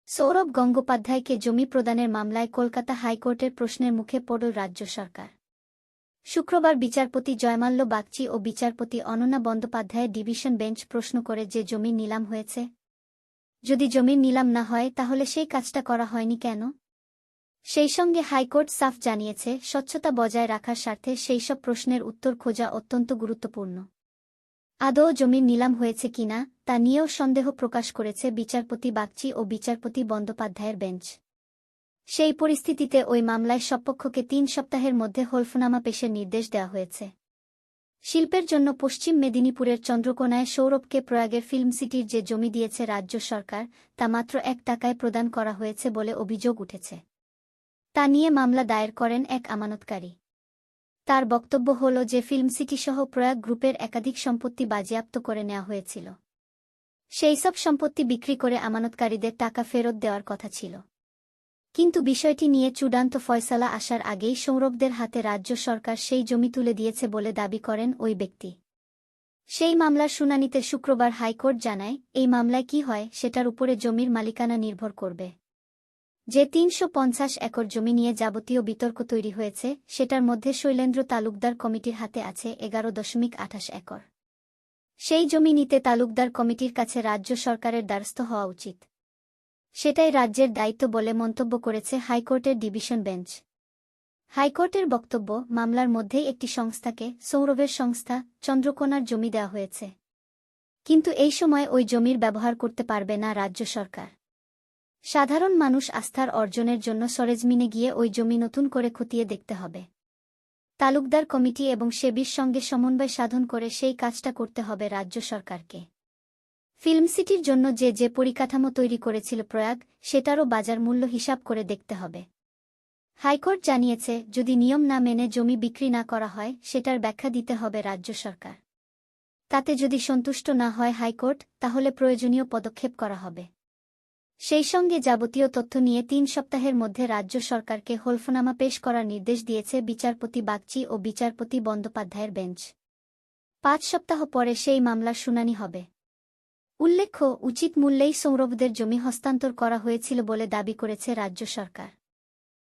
সৌরভ গঙ্গোপাধ্যায়কে জমি প্রদানের মামলায় কলকাতা হাইকোর্টের প্রশ্নের মুখে পড়ল রাজ্য সরকার। শুক্রবার বিচারপতি জয়মাল্য বাগচি ও বিচারপতি অনন্যা বন্দ্যোপাধ্যায়ের ডিভিশন বেঞ্চ প্রশ্ন করে যে জমির নিলাম হয়েছে, যদি জমির নিলাম না হয় তাহলে সেই কাজটা করা হয়নি কেন? সেই সঙ্গে হাইকোর্ট সাফ জানিয়েছে, স্বচ্ছতা বজায় রাখার স্বার্থে সেই সব প্রশ্নের উত্তর খোঁজা অত্যন্ত গুরুত্বপূর্ণ। আদৌ জমির নিলাম হয়েছে কিনা তা নিয়েও সন্দেহ প্রকাশ করেছে বিচারপতি বাগচি ও বিচারপতি বন্দ্যোপাধ্যায়ের বেঞ্চ। সেই পরিস্থিতিতে ওই মামলায় সবপক্ষকে ৩ সপ্তাহের মধ্যে হলফনামা পেশের নির্দেশ দেওয়া হয়েছে। শিল্পের জন্য পশ্চিম মেদিনীপুরের চন্দ্রকোনায় সৌরভকে প্রয়াগের ফিল্ম সিটির যে জমি দিয়েছে রাজ্য সরকার, তা মাত্র ১ টাকায় প্রদান করা হয়েছে বলে অভিযোগ উঠেছে। তা নিয়ে মামলা দায়ের করেন এক আমানতকারী। তার বক্তব্য হল যে ফিল্ম সিটিসহ প্রয়াগ গ্রুপের একাধিক সম্পত্তি বাজেয়াপ্ত করে নেওয়া হয়েছিল। সেই সব সম্পত্তি বিক্রি করে আমানতকারীদের টাকা ফেরত দেওয়ার কথা ছিল। কিন্তু বিষয়টি নিয়ে চূড়ান্ত ফয়সালা আসার আগেই সৌরভদের হাতে রাজ্য সরকার সেই জমি তুলে দিয়েছে বলে দাবি করেন ওই ব্যক্তি। সেই মামলার শুনানিতে শুক্রবার হাইকোর্ট জানায়, এই মামলায় কি হয় সেটার উপরে জমির মালিকানা নির্ভর করবে। যে ৩৫০ একর জমি নিয়ে যাবতীয় বিতর্ক তৈরি হয়েছে, সেটার মধ্যে শৈলেন্দ্র তালুকদার কমিটির হাতে আছে ১১.২৮ একর। সেই জমি নিতে তালুকদার কমিটির কাছে রাজ্য সরকারের দ্বারস্থ হওয়া উচিত। সেটাই রাজ্যের দায়িত্ব বলে মন্তব্য করেছে হাইকোর্টের ডিভিশন বেঞ্চ। হাইকোর্টের বক্তব্য, মামলার মধ্যেই একটি সংস্থাকে, সৌরভের সংস্থা, চন্দ্রকোনার জমি দেওয়া হয়েছে। কিন্তু এই সময় ওই জমির ব্যবহার করতে পারবে না রাজ্য সরকার। সাধারণ মানুষ আস্থার অর্জনের জন্য সরেজমিনে গিয়ে ওই জমি নতুন করে খতিয়ে দেখতে হবে। তালুকদার কমিটি এবং সেবির সঙ্গে সমন্বয় সাধন করে সেই কাজটা করতে হবে রাজ্য সরকারকে। ফিল্ম সিটির জন্য যে পরিকাঠামো তৈরি করেছিল প্রয়াগ, সেটারও বাজার মূল্য হিসাব করে দেখতে হবে। হাইকোর্ট জানিয়েছে, যদি নিয়ম না মেনে জমি বিক্রি না করা হয়, সেটার ব্যাখ্যা দিতে হবে রাজ্য সরকার। তাতে যদি সন্তুষ্ট না হয় হাইকোর্ট, তাহলে প্রয়োজনীয় পদক্ষেপ করা হবে। সেই সঙ্গে যাবতীয় তথ্য নিয়ে ৩ সপ্তাহের মধ্যে রাজ্য সরকারকে হলফনামা পেশ করার নির্দেশ দিয়েছে বিচারপতি বাগচি ও বিচারপতি বন্দ্যোপাধ্যায়ের বেঞ্চ। ৫ সপ্তাহ পরে সেই মামলার শুনানি হবে। উল্লেখ্য, উচিত মূল্যেই সৌরভদের জমি হস্তান্তর করা হয়েছিল বলে দাবি করেছে রাজ্য সরকার।